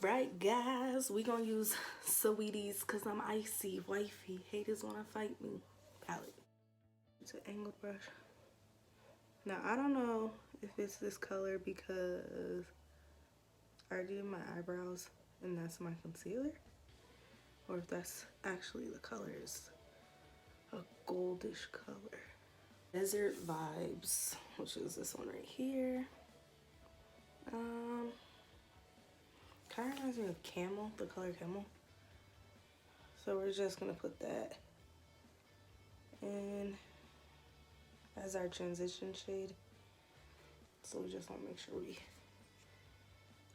Alright guys, we gonna use Sweeties because I'm icy, wifey. Haters wanna fight me. Palette. It's an angled brush. Now I don't know if it's this color because I did my eyebrows and that's my concealer, or if that's actually the color. Is a goldish color. Desert Vibes, which is this one right here. Kind of reminds me of camel, the color camel. So we're just gonna put that in as our transition shade. So we just want to make sure we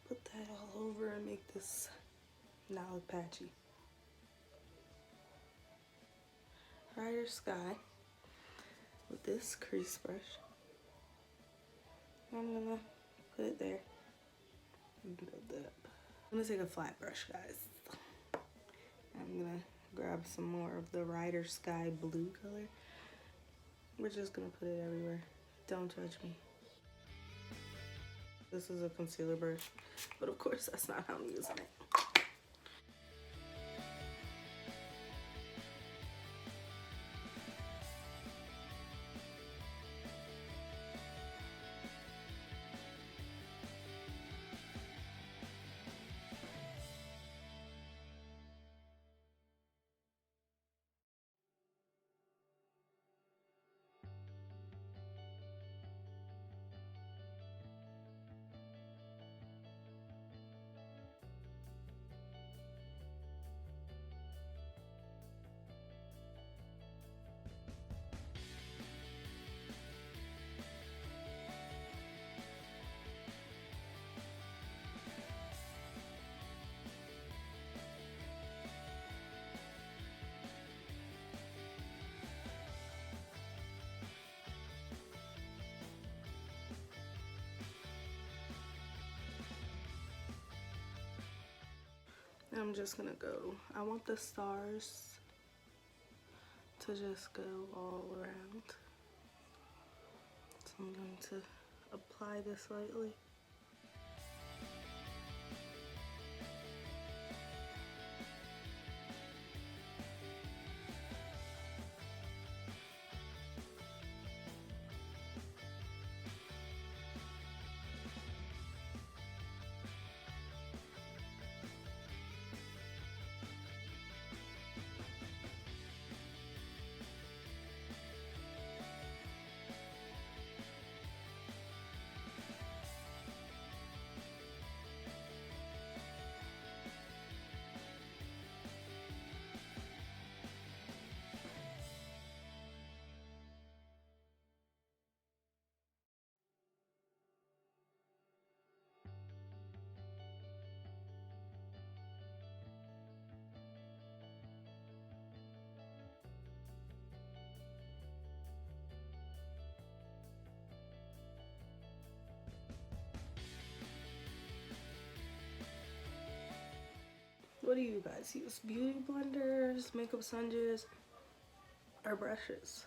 put that all over and make this not look patchy. Brighter Sky with this crease brush. I'm gonna put it there and build it up. I'm gonna take a flat brush, guys. I'm gonna grab some more of the Brighter Sky blue color. We're just gonna put it everywhere. Don't judge me. This is a concealer brush, but of course that's not how I'm using it. I'm just gonna go. I want the stars to just go all around. So I'm going to apply this lightly. What do you guys use? Beauty blenders, makeup sponges, or brushes?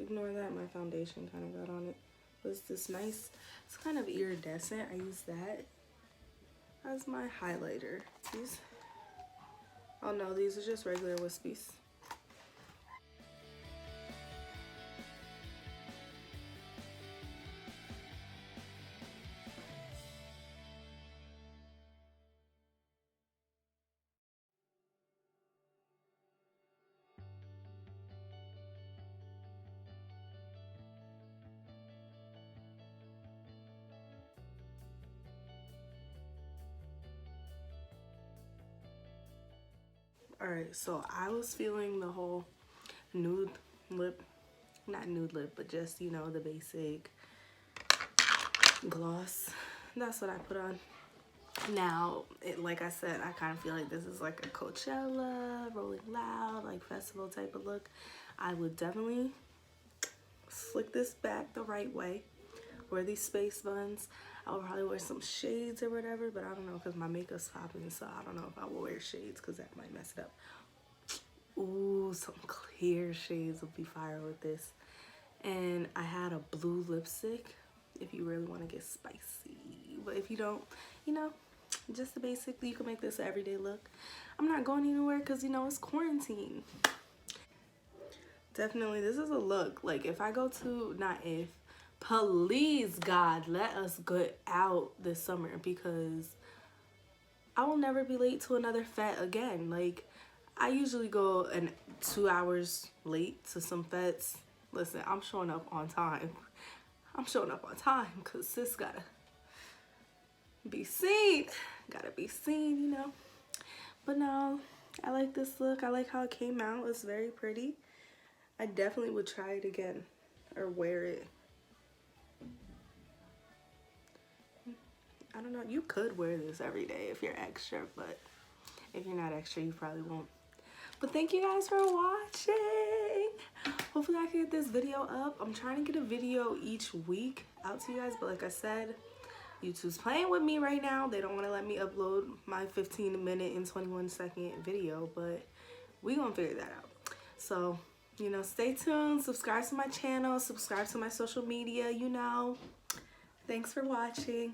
ignore that. My foundation kind of got on it. Was this nice? It's kind of iridescent. I use that as my highlighter. These, oh no, these are just regular wispies. Alright, so I was feeling the whole nude lip, not nude lip, but just, you know, the basic gloss. That's what I put on. Now, like I said, I kind of feel like this is like a Coachella, Rolling Loud, like festival type of look. I would definitely slick this back the right way. Wear these space buns. I would probably wear some shades or whatever, but I don't know because my makeup's popping, so I don't know if I will wear shades because that might mess it up. Ooh, some clear shades would be fire with this. And I had a blue lipstick if you really want to get spicy. But if you don't, you know, just the basic, you can make this an everyday look. I'm not going anywhere because, you know, it's quarantine. Definitely, this is a look. Like, if I go to, not if, please, God, let us get out this summer because I will never be late to another fet again. Like, I usually go 2 hours late to some fets. Listen, I'm showing up on time. I'm showing up on time because sis gotta be seen. Gotta be seen, you know. But no, I like this look. I like how it came out. It's very pretty. I definitely would try it again or wear it. I don't know. You could wear this every day if you're extra, but if you're not extra, you probably won't. But thank you guys for watching. Hopefully I can get this video up. I'm trying to get a video each week out to you guys, but like I said, YouTube's playing with me right now. They don't want to let me upload my 15-minute and 21-second video, but we gonna figure that out. So, you know, stay tuned. Subscribe to my channel. Subscribe to my social media, you know. Thanks for watching.